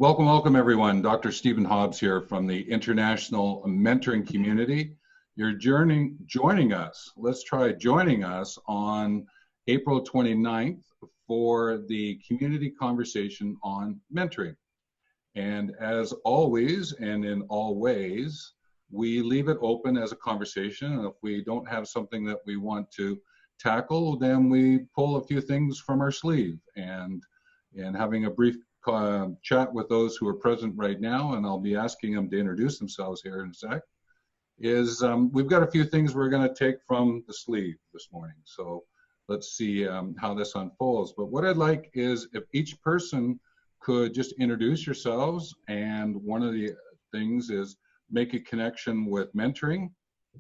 Welcome, welcome everyone. Dr. Stephen Hobbs here from the International Mentoring Community. You're joining us, let's try joining us on April 29th for the community conversation on mentoring. And as always, and in all ways, we leave it open as a conversation. And if we don't have something that we want to tackle, then we pull a few things from our sleeve. And having a brief chat with those who are present right now, and I'll be asking them to introduce themselves here in a sec, is we've got a few things we're going to take from the sleeve this morning. So let's see how this unfolds. But what I'd like is if each person could just introduce yourselves, and one of the things is make a connection with mentoring,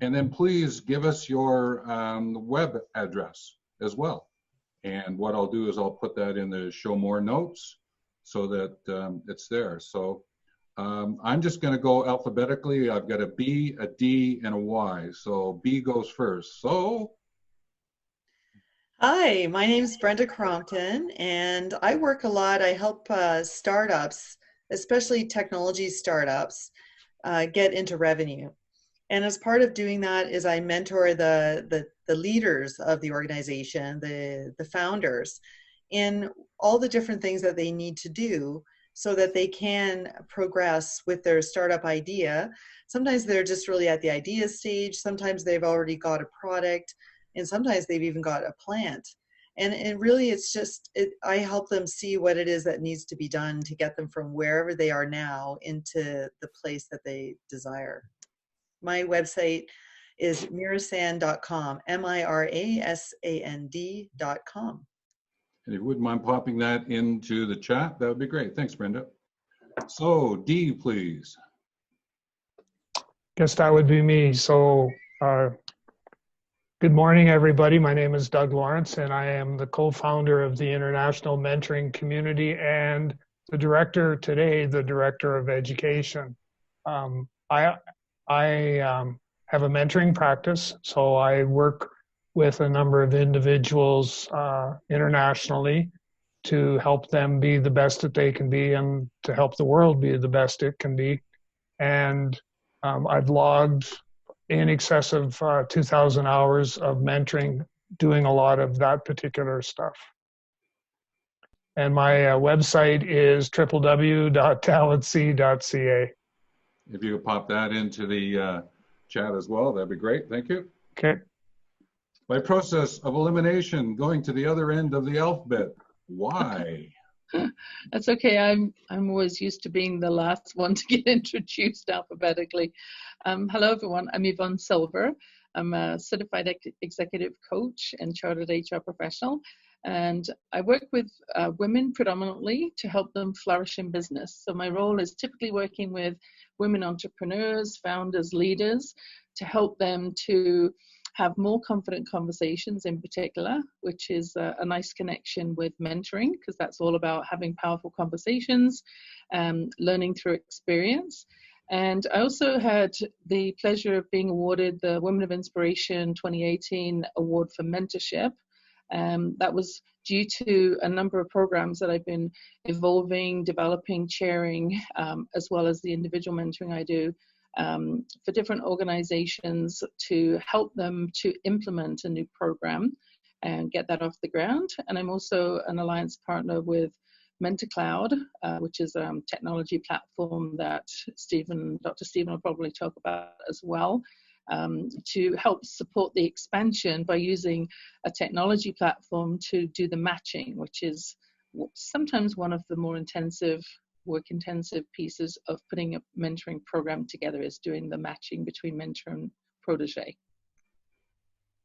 and then please give us your web address as well. And what I'll do is I'll put that in the show more notes so that it's there. So I'm just going to go alphabetically. I've got a B, a D, and a Y. So B goes first. So. Hi, my name is Brenda Crompton, and I work a lot. I help startups, especially technology startups, get into revenue. And as part of doing that is I mentor the leaders of the organization, the founders, in all the different things that they need to do so that they can progress with their startup idea. Sometimes they're just really at the idea stage. Sometimes they've already got a product, and sometimes they've even got a plant. And really, it's just, I help them see what it is that needs to be done to get them from wherever they are now into the place that they desire. My website is mirasand.com, mirasand.com. And if you wouldn't mind popping that into the chat, that would be great. Thanks, Brenda. So, D, please. Guess that would be me. So, good morning, everybody. My name is Doug Lawrence, and I am the co-founder of the International Mentoring Community and the director today, the director of education. I have a mentoring practice, so I work with a number of individuals internationally to help them be the best that they can be and to help the world be the best it can be. And I've logged in excess of 2,000 hours of mentoring, doing a lot of that particular stuff. And my website is www.talentc.ca. If you could pop that into the chat as well, that'd be great. Thank you. Okay. By process of elimination, going to the other end of the alphabet. Why? That's okay. I'm always used to being the last one to get introduced alphabetically. Hello, everyone. I'm Yvonne Silver. I'm a certified executive coach and chartered HR professional. And I work with women predominantly to help them flourish in business. So my role is typically working with women entrepreneurs, founders, leaders to help them to have more confident conversations in particular, which is a nice connection with mentoring, because that's all about having powerful conversations, learning through experience. And I also had the pleasure of being awarded the Women of Inspiration 2018 Award for Mentorship. That was due to a number of programs that I've been evolving, developing, chairing, as well as the individual mentoring I do for different organizations to help them to implement a new program and get that off the ground. And I'm also an alliance partner with MentorCloud, which is a technology platform that Dr. Stephen will probably talk about as well, to help support the expansion by using a technology platform to do the matching, which is sometimes one of the more work-intensive pieces of putting a mentoring program together, is doing the matching between mentor and protege.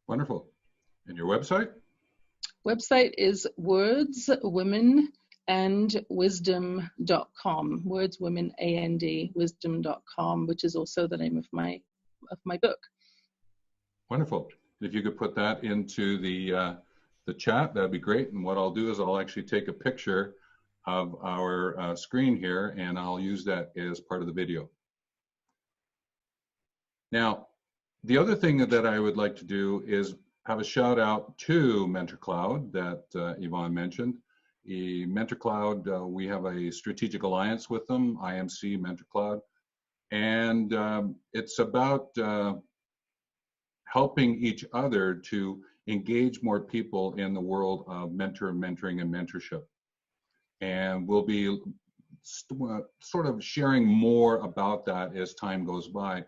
Wonderful. And your website? Website is wordswomenandwisdom.com. Words, women, A-N-D, wisdom.com, which is also the name of my book. Wonderful. If you could put that into the chat, that'd be great. And what I'll do is I'll actually take a picture of our screen here, and I'll use that as part of the video. Now, the other thing that I would like to do is have a shout out to MentorCloud that Yvonne mentioned. Mentor Cloud, we have a strategic alliance with them, IMC Mentor Cloud, and it's about helping each other to engage more people in the world of mentoring, and mentorship. And we'll be sort of sharing more about that as time goes by.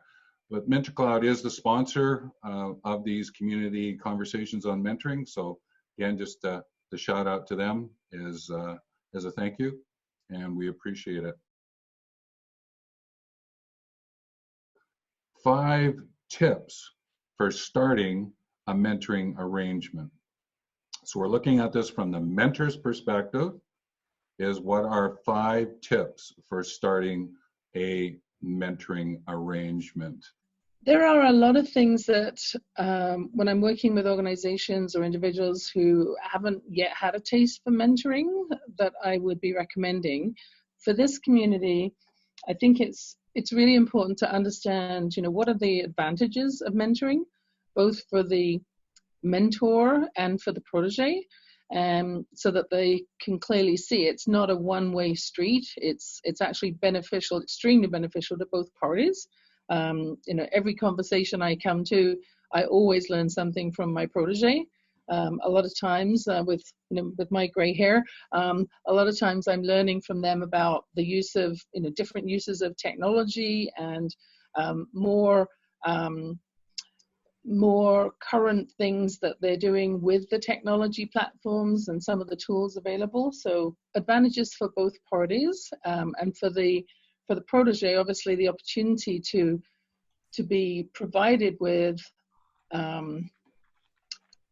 But Mentor Cloud is the sponsor of these community conversations on mentoring. So again, just the shout out to them is a thank you, and we appreciate it. 5 tips for starting a mentoring arrangement. So we're looking at this from the mentor's perspective, is what are 5 tips for starting a mentoring arrangement? There are a lot of things that when I'm working with organizations or individuals who haven't yet had a taste for mentoring, that I would be recommending. For this community, I think it's really important to understand, what are the advantages of mentoring, both for the mentor and for the protege, so that they can clearly see it's not a one-way street. It's actually beneficial, extremely beneficial to both parties. Every conversation I come to, I always learn something from my protege. A lot of times with my gray hair, a lot of times I'm learning from them about the use of, different uses of technology and more current things that they're doing with the technology platforms and some of the tools available. So advantages for both parties, and for the protege, obviously the opportunity to be provided with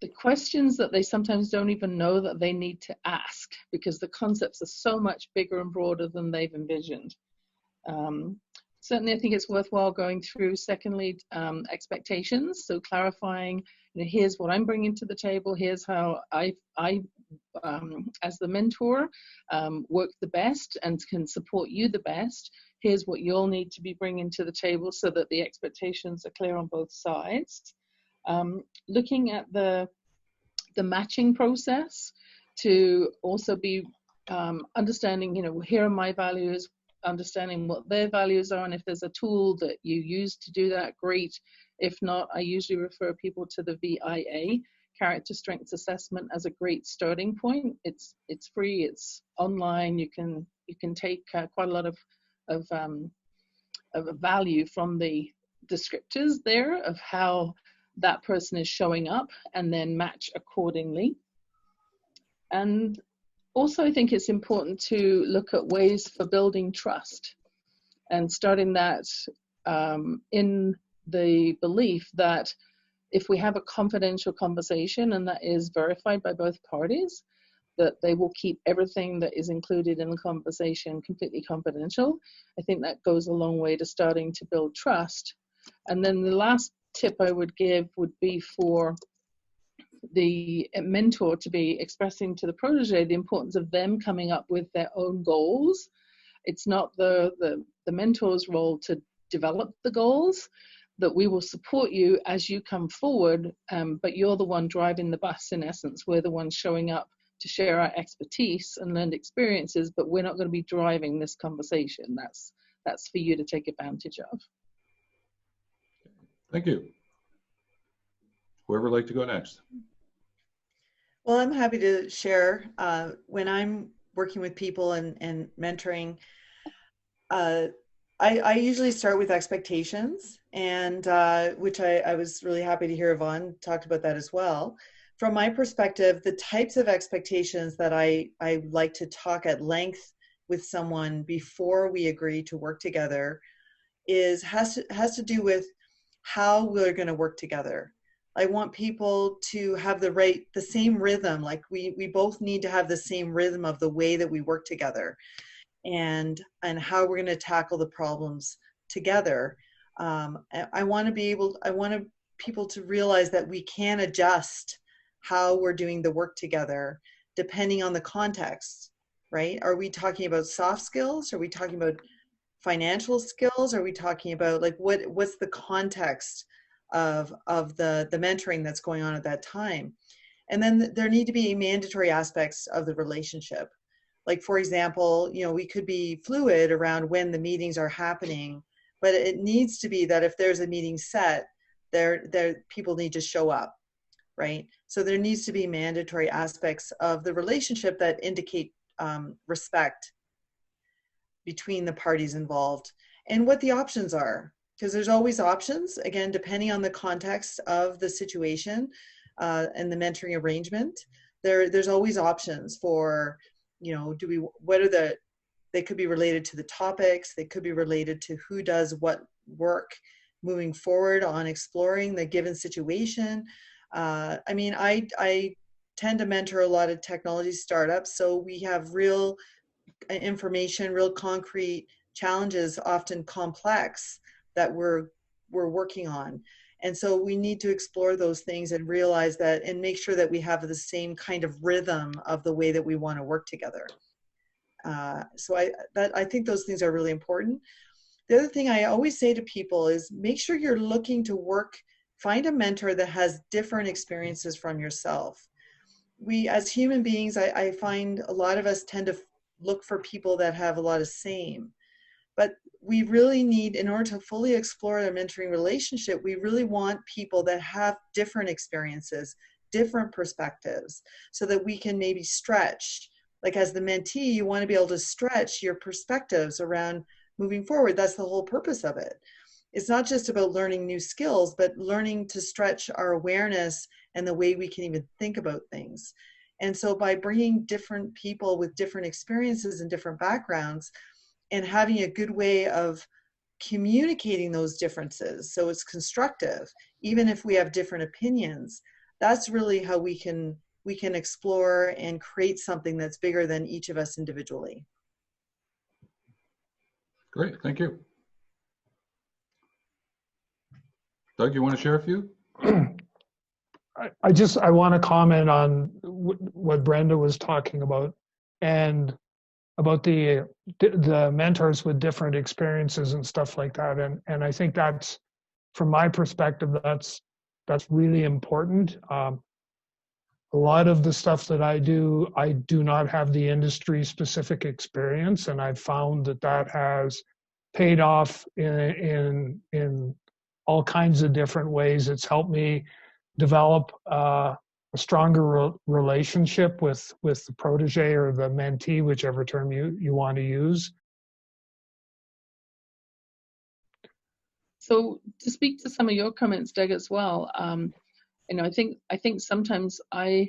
the questions that they sometimes don't even know that they need to ask, because the concepts are so much bigger and broader than they've envisioned. Certainly, I think it's worthwhile going through, secondly, expectations. So clarifying, here's what I'm bringing to the table. Here's how I as the mentor, work the best and can support you the best. Here's what you'll need to be bringing to the table so that the expectations are clear on both sides. Looking at the matching process to also be understanding, here are my values, understanding what their values are, and if there's a tool that you use to do that, great. If not, I usually refer people to the VIA, Character Strengths Assessment, as a great starting point. It's free, it's online. You can take quite a lot of value from the descriptors there of how that person is showing up, and then match accordingly. And also, I think it's important to look at ways for building trust and starting that in the belief that if we have a confidential conversation and that is verified by both parties, that they will keep everything that is included in the conversation completely confidential. I think that goes a long way to starting to build trust. And then the last tip I would give would be for the mentor to be expressing to the protege the importance of them coming up with their own goals. It's not the mentor's role to develop the goals, that we will support you as you come forward, but you're the one driving the bus in essence. We're the ones showing up to share our expertise and learned experiences, but we're not going to be driving this conversation. That's for you to take advantage of. Thank you. Whoever would like to go next? Well, I'm happy to share. When I'm working with people and mentoring, I usually start with expectations, and which I was really happy to hear Yvonne talked about that as well. From my perspective, the types of expectations that I like to talk at length with someone before we agree to work together has to do with how we're going to work together. I want people to have the same rhythm. Like we both need to have the same rhythm of the way that we work together, and how we're going to tackle the problems together. I want people to realize that we can adjust how we're doing the work together depending on the context, right? Are we talking about soft skills? Are we talking about financial skills? Are we talking about what's the context of the mentoring that's going on at that time? And then there need to be mandatory aspects of the relationship. Like, for example, we could be fluid around when the meetings are happening, but it needs to be that if there's a meeting set, there people need to show up, right? So there needs to be mandatory aspects of the relationship that indicate respect between the parties involved, and what the options are, because there's always options, again, depending on the context of the situation and the mentoring arrangement. There's always options for, they could be related to the topics, they could be related to who does what work moving forward on exploring the given situation. I tend to mentor a lot of technology startups, so we have real information, real concrete challenges, often complex, that we're working on. And so we need to explore those things and realize that, and make sure that we have the same kind of rhythm of the way that we want to work together. So I think those things are really important. The other thing I always say to people is make sure you're looking to find a mentor that has different experiences from yourself. We, as human beings, I find a lot of us tend to look for people that have a lot of same. But we really need, in order to fully explore a mentoring relationship, we really want people that have different experiences, different perspectives, so that we can maybe stretch. Like, as the mentee, you want to be able to stretch your perspectives around moving forward. That's the whole purpose of it. It's not just about learning new skills, but learning to stretch our awareness and the way we can even think about things. And so by bringing different people with different experiences and different backgrounds, and having a good way of communicating those differences, so it's constructive, even if we have different opinions, that's really how we can explore and create something that's bigger than each of us individually. Great, thank you. Doug, you want to share a few? I want to comment on what Brenda was talking about, and about the mentors with different experiences and stuff like that. And I think that's, from my perspective, that's really important. A lot of the stuff that I do not have the industry specific experience, and I've found that has paid off in all kinds of different ways. It's helped me develop a stronger relationship with the protege or the mentee, whichever term you want to use. So to speak to some of your comments, Doug, as well, I think sometimes I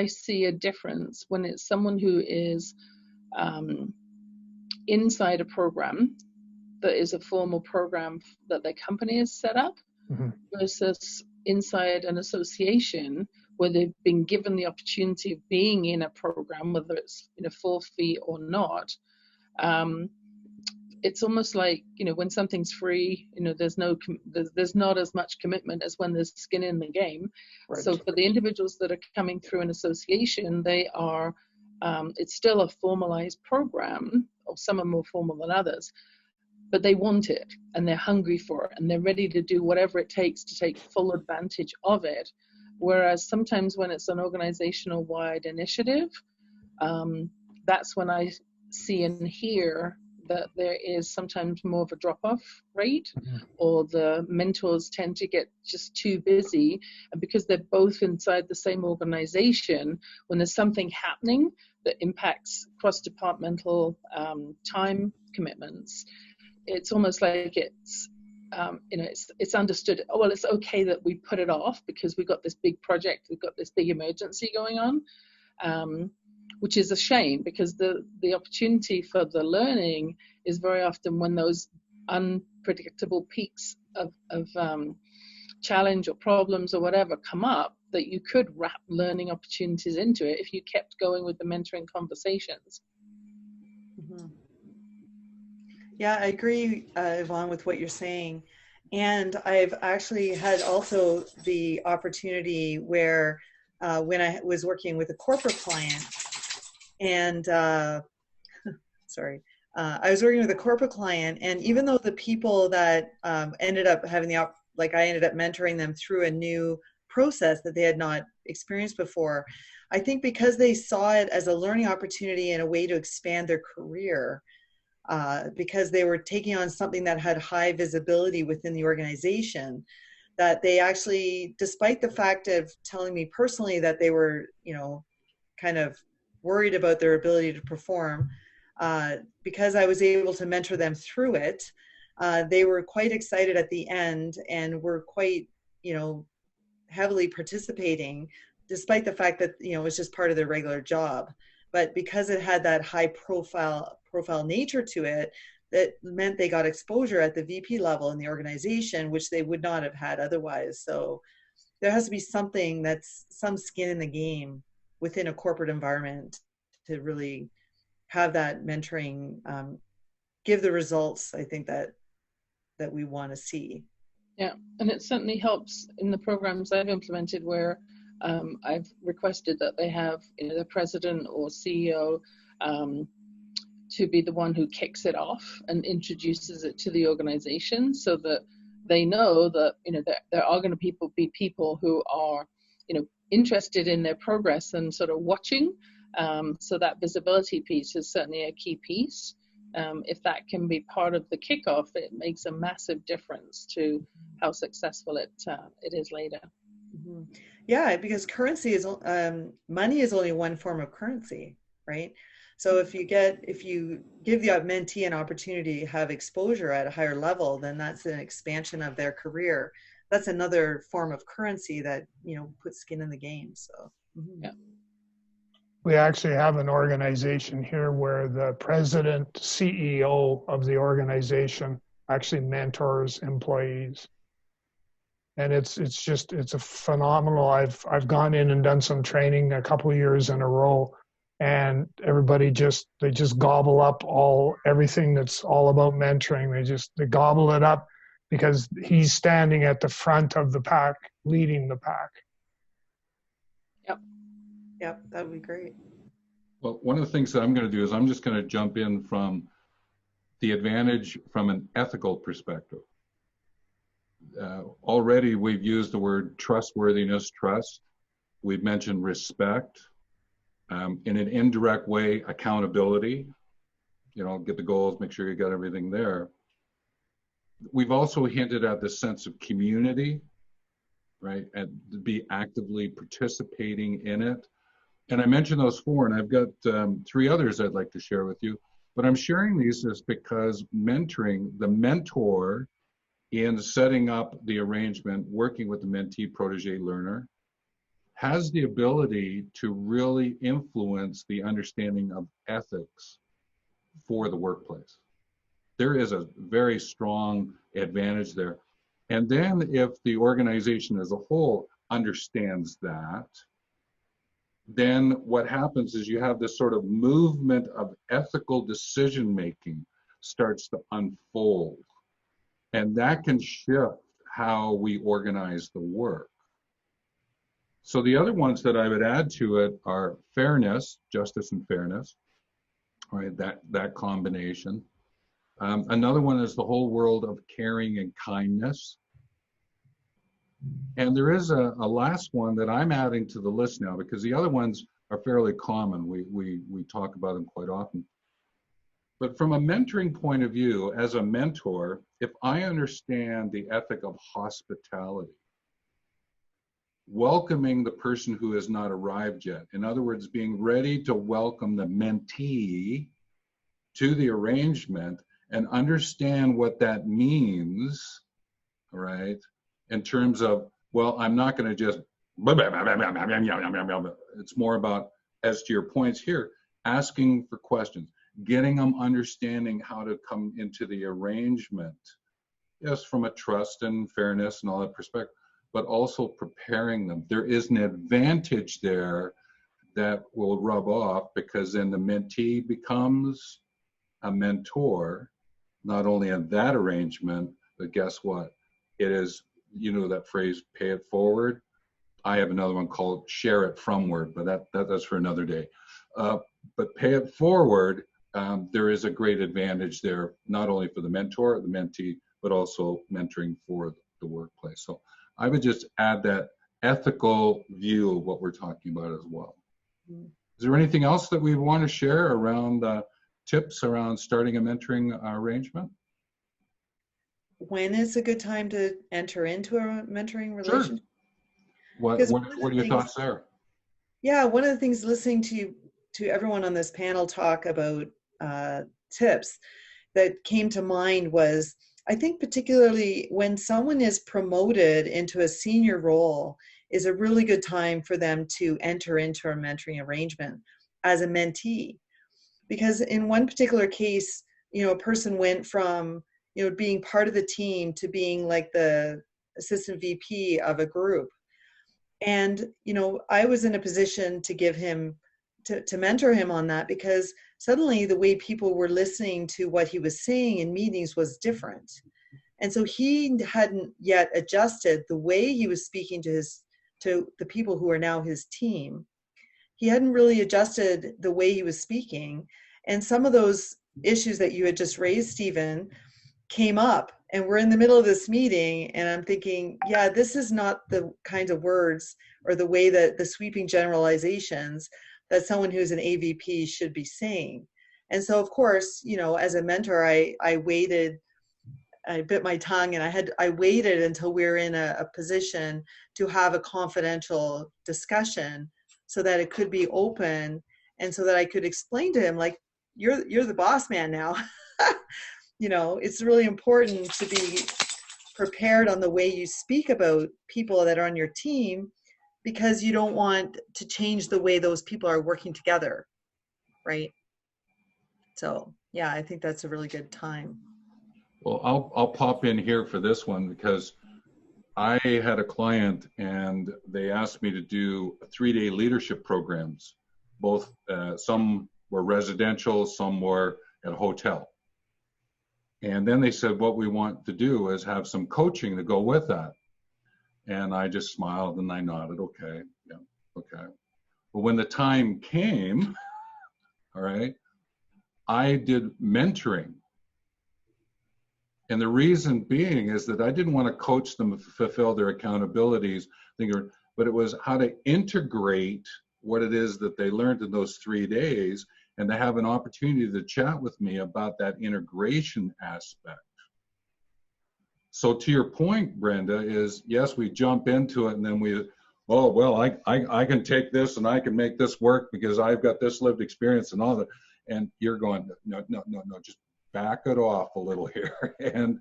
see a difference when it's someone who is inside a program that is a formal program that their company has set up, mm-hmm. versus inside an association where they've been given the opportunity of being in a program, whether it's full fee or not. It's almost like, when something's free, there's not as much commitment as when there's skin in the game. Right. So for the individuals that are coming through an association, they are, it's still a formalized program, or some are more formal than others, but they want it and they're hungry for it and they're ready to do whatever it takes to take full advantage of it. Whereas sometimes when it's an organizational wide initiative, that's when I see and hear that there is sometimes more of a drop-off rate, mm-hmm. or the mentors tend to get just too busy, and because they're both inside the same organization, when there's something happening that impacts cross-departmental time commitments, it's almost like it's understood, oh, well, it's okay that we put it off because we've got this big project, we've got this big emergency going on, which is a shame, because the opportunity for the learning is very often when those unpredictable peaks of challenge or problems or whatever come up, that you could wrap learning opportunities into it if you kept going with the mentoring conversations. Mm-hmm. Yeah, I agree, Yvonne, with what you're saying. And I've actually had also the opportunity where when I was working with a corporate client, and I was working with a corporate client, and even though the people that ended up having I ended up mentoring them through a new process that they had not experienced before. I think because they saw it as a learning opportunity and a way to expand their career, because they were taking on something that had high visibility within the organization, that they actually, despite the fact of telling me personally that they were, kind of worried about their ability to perform, because I was able to mentor them through it, they were quite excited at the end and were quite, heavily participating, despite the fact that, it was just part of their regular job. But because it had that high profile nature to it, that meant they got exposure at the VP level in the organization, which they would not have had otherwise. So there has to be something that's some skin in the game within a corporate environment to really have that mentoring give the results, I think, that we want to see. Yeah, and it certainly helps in the programs I've implemented where I've requested that they have the president or CEO to be the one who kicks it off and introduces it to the organization, so that they know that there are going to be people who are interested in their progress and sort of watching. So that visibility piece is certainly a key piece. If that can be part of the kickoff, it makes a massive difference to how successful it is later. Mm-hmm. Yeah, because currency is money is only one form of currency, right? So if you give the mentee an opportunity to have exposure at a higher level, then that's an expansion of their career. That's another form of currency that puts skin in the game. So yeah. We actually have an organization here where the president, CEO of the organization actually mentors employees. And it's a phenomenal. I've gone in and done some training a couple of years in a row, and everybody they just gobble up everything that's all about mentoring. They gobble it up because he's standing at the front of the pack, leading the pack. Yep, that would be great. Well, one of the things that I'm going to do is I'm just going to jump in from the advantage from an ethical perspective. Already we've used the word trustworthiness, trust. We've mentioned respect. In an indirect way, accountability. Get the goals, make sure you got everything there. We've also hinted at the sense of community, right? And to be actively participating in it. And I mentioned those four, and I've got 3 others I'd like to share with you. But I'm sharing these just because mentoring, the mentor in setting up the arrangement, working with the mentee, protege, learner, has the ability to really influence the understanding of ethics for the workplace. There is a very strong advantage there. And then if the organization as a whole understands that, then what happens is you have this sort of movement of ethical decision-making starts to unfold. And that can shift how we organize the work. So the other ones that I would add to it are fairness, justice and fairness, right? That combination. Another one is the whole world of caring and kindness. And there is a last one that I'm adding to the list now because the other ones are fairly common. We talk about them quite often. But from a mentoring point of view, as a mentor, if I understand the ethic of hospitality, welcoming the person who has not arrived yet, in other words, being ready to welcome the mentee to the arrangement and understand what that means, right? In terms of, well, I'm not going to just, it's more about, as to your points here, asking for questions, getting them understanding how to come into the arrangement, yes, from a trust and fairness and all that perspective, but also preparing them. There is an advantage there that will rub off because then the mentee becomes a mentor, not only in that arrangement, but guess what? It is, that phrase, pay it forward. I have another one called share it fromward, but that's for another day. But pay it forward, there is a great advantage there, not only for the mentor, the mentee, but also mentoring for the workplace. So I would just add that ethical view of what we're talking about as well. Mm. Is there anything else that we want to share around tips around starting a mentoring arrangement? When is a good time to enter into a mentoring relationship? What Because are your thoughts there? yeah, one of the things listening to everyone on this panel talk about tips that came to mind was, I think particularly when someone is promoted into a senior role is a really good time for them to enter into a mentoring arrangement as a mentee. Because in one particular case, a person went from, being part of the team to being like the assistant VP of a group. And, I was in a position to give him, to mentor him on that, because suddenly the way people were listening to what he was saying in meetings was different. And so he hadn't yet adjusted the way he was speaking to the people who are now his team. He hadn't really adjusted the way he was speaking. And some of those issues that you had just raised, Stephen, came up, and we're in the middle of this meeting, and I'm thinking, yeah, this is not the kinds of words or the way that the sweeping generalizations that someone who's an AVP should be saying. And so, of course, as a mentor, I waited, I bit my tongue, and I waited until we were in a position to have a confidential discussion so that it could be open, and so that I could explain to him, like, you're the boss man now. It's really important to be prepared on the way you speak about people that are on your team, because you don't want to change the way those people are working together, right? So, yeah, I think that's a really good time. Well, I'll pop in here for this one, because I had a client and they asked me to do 3-day leadership programs. Both, some were residential, some were at a hotel. And then they said, what we want to do is have some coaching to go with that. And I just smiled and I nodded, okay, yeah, okay. But when the time came, all right, I did mentoring. And the reason being is that I didn't want to coach them to fulfill their accountabilities, but it was how to integrate what it is that they learned in those 3 days, and to have an opportunity to chat with me about that integration aspect. So to your point, Brenda, is yes, we jump into it and then oh, well, I can take this and I can make this work because I've got this lived experience and all that. And you're going, no, just back it off a little here. And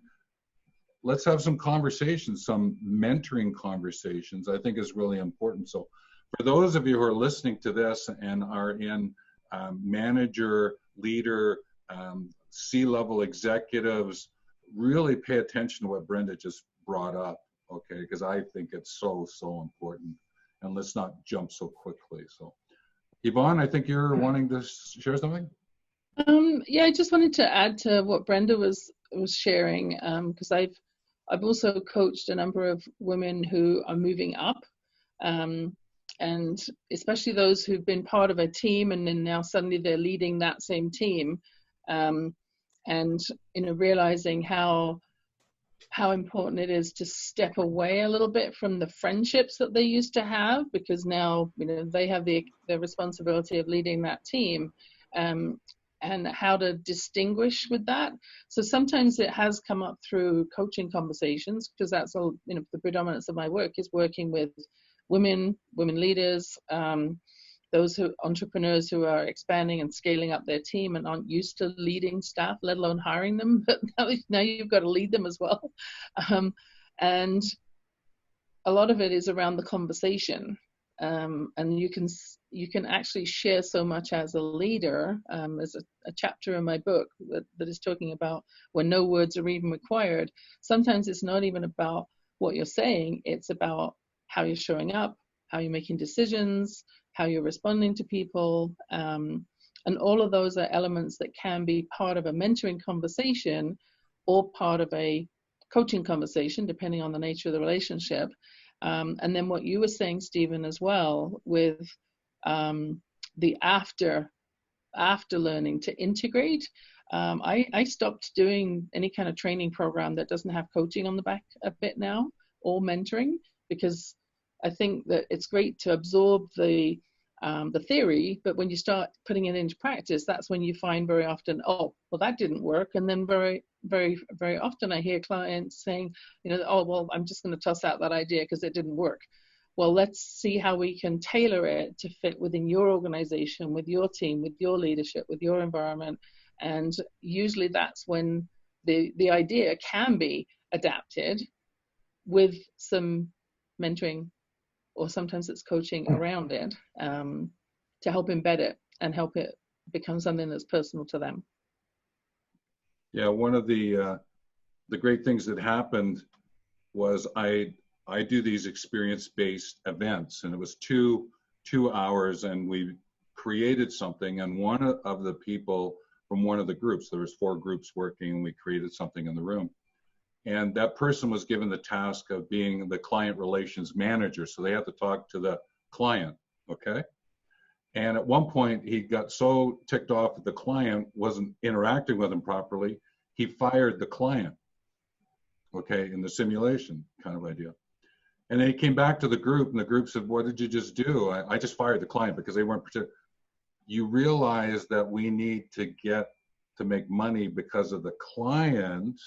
let's have some conversations, some mentoring conversations, I think is really important. So for those of you who are listening to this and are in manager, leader, C-level executives, really pay attention to what Brenda just brought up, okay? Because I think it's so important. And let's not jump so quickly. So Yvonne, I think you're wanting to share something? Yeah, I just wanted to add to what Brenda was sharing, because I've also coached a number of women who are moving up, and especially those who've been part of a team and then now suddenly they're leading that same team, and realizing how important it is to step away a little bit from the friendships that they used to have, because now they have the responsibility of leading that team, and how to distinguish with that. So sometimes it has come up through coaching conversations, because that's all, the predominance of my work is working with women leaders, those entrepreneurs who are expanding and scaling up their team and aren't used to leading staff, let alone hiring them. But now you've got to lead them as well. And a lot of it is around the conversation. And you can actually share so much as a leader. There's a chapter in my book that is talking about when no words are even required. Sometimes it's not even about what you're saying, it's about how you're showing up, how you're making decisions, how you're responding to people, and all of those are elements that can be part of a mentoring conversation or part of a coaching conversation, depending on the nature of the relationship. And then what you were saying, Stephen, as well, with the after learning to integrate. I stopped doing any kind of training program that doesn't have coaching on the back a bit now, or mentoring, because I think that it's great to absorb the theory, but when you start putting it into practice, that's when you find very often, oh, well, that didn't work. And then very often I hear clients saying, oh, well, I'm just going to toss out that idea because it didn't work. Well, let's see how we can tailor it to fit within your organization, with your team, with your leadership, with your environment. And usually that's when the idea can be adapted with some mentoring, or sometimes it's coaching around it, to help embed it and help it become something that's personal to them. Yeah, one of the great things that happened was I do these experience-based events, and it was two hours, and we created something. And one of the people from one of the groups, there was 4 groups working, and we created something in the room. And that person was given the task of being the client relations manager. So they had to talk to the client, okay? And at one point, he got so ticked off that the client wasn't interacting with him properly, he fired the client, okay, in the simulation kind of idea. And then he came back to the group, and the group said, what did you just do? I just fired the client because they weren't You realize that we need to get to make money because of the client.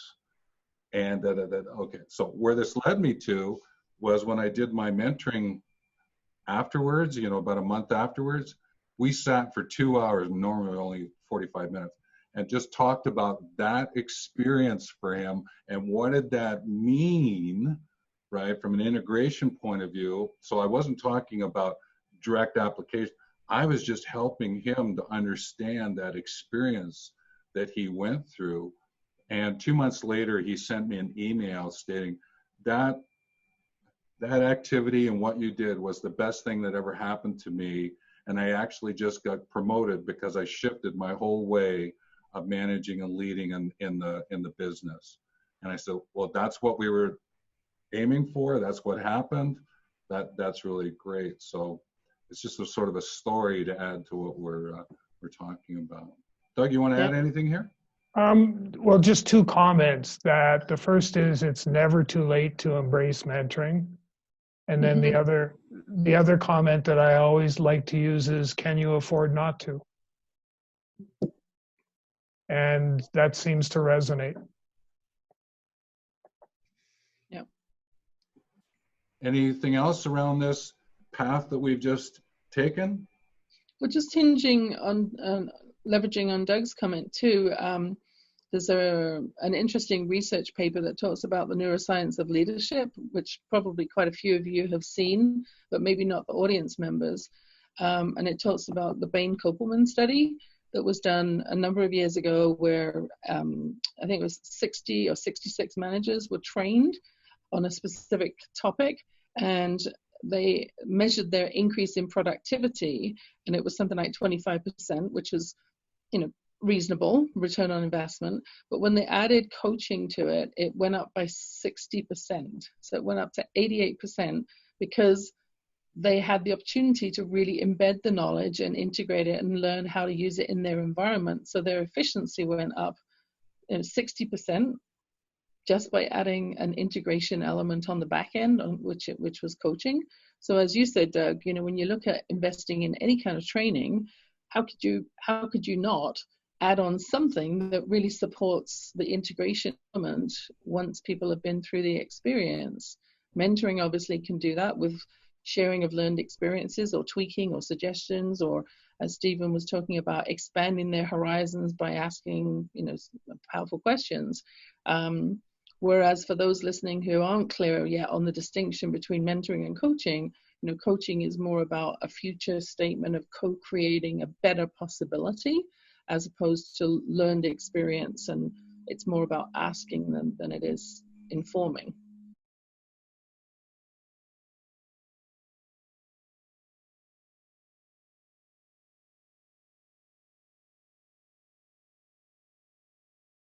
And okay, so where this led me to was when I did my mentoring afterwards, about a month afterwards, we sat for 2 hours, normally only 45 minutes, and just talked about that experience for him and what did that mean, right, from an integration point of view. So I wasn't talking about direct application. I was just helping him to understand that experience that he went through. And 2 months later, he sent me an email stating that activity and what you did was the best thing that ever happened to me. And I actually just got promoted because I shifted my whole way of managing and leading in the business. And I said, well, that's what we were aiming for. That's what happened. That's really great. So it's just a sort of a story to add to what we're talking about. Doug, you want to add anything here? Well, just 2 comments. That the first is it's never too late to embrace mentoring. And then the other comment that I always like to use is, can you afford not to? And that seems to resonate. Yeah. Anything else around this path that we've just taken? Well, just hinging on leveraging on Doug's comment too. There's an interesting research paper that talks about the neuroscience of leadership, which probably quite a few of you have seen, but maybe not the audience members. And it talks about the Bain-Kopelman study that was done a number of years ago, where I think it was 60 or 66 managers were trained on a specific topic, and they measured their increase in productivity, and it was something like 25%, which was, reasonable return on investment. But when they added coaching to it, it went up by 60%. So it went up to 88% because they had the opportunity to really embed the knowledge and integrate it and learn how to use it in their environment. So their efficiency went up 60% just by adding an integration element on the back end, which was coaching. So as you said, Doug, when you look at investing in any kind of training, how could you not add on something that really supports the integration element once people have been through the experience? Mentoring obviously can do that with sharing of learned experiences or tweaking or suggestions, or as Stephen was talking about, expanding their horizons by asking, powerful questions. Whereas for those listening who aren't clear yet on the distinction between mentoring and coaching, coaching is more about a future statement of co-creating a better possibility, as opposed to learned experience, and it's more about asking than it is informing.